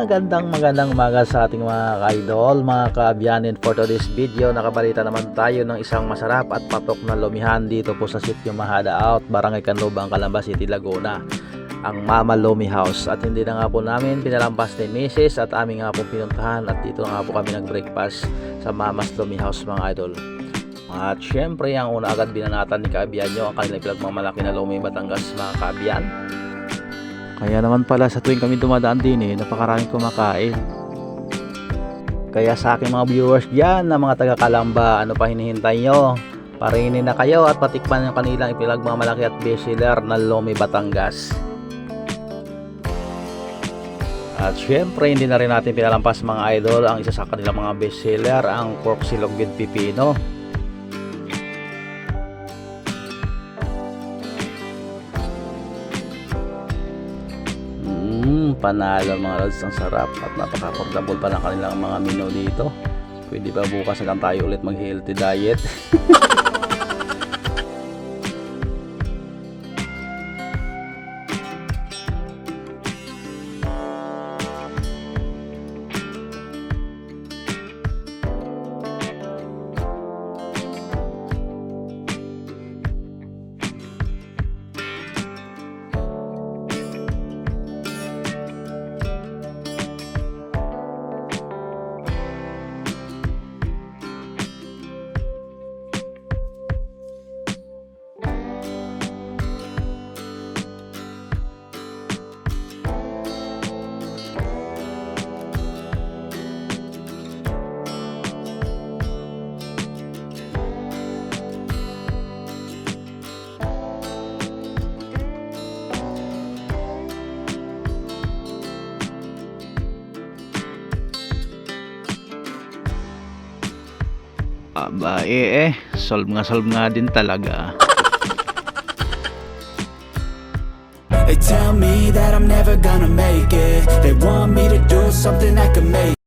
Magandang umaga sa ating mga ka-idol, mga kaabyanin. For today's video, nakabalita naman tayo ng isang masarap at patok na lumihan dito po sa sitio Mahada Out, Barangay Canlubang, Calamba City, Laguna, ang Mama Lomi House. At hindi na nga po namin pinalampas ni Mrs. at aming nga po pinuntahan, at dito nga po kami nag-breakfast sa Mama's Lomi House, mga idol. At syempre, ang una agad binanatan ni Kaabyan nyo ang kanilang pinagmamalaki na Lomi Batangas, mga kaabyan. Kaya naman pala sa tuwing kami dumadaan din napakaraming kumakain. Kaya sa aking mga viewers dyan na mga taga Calamba, ano pa hinihintay nyo? Parinin na kayo at patikman yung kanilang ipinagmamalaki at bestseller na Lomi Batangas. At syempre, hindi na rin natin pinalampas, mga idol, ang isa sa kanilang mga bestseller, ang pork silog with pipino. Panalo mga lods, ang sarap at napaka-affordable pa ng kanilang mga menu dito. Pwede ba bukas na lang tayo ulit mag-healthy diet? Aba, solve nga din talaga. They tell me that I'm never gonna make it. They want me to do something that could make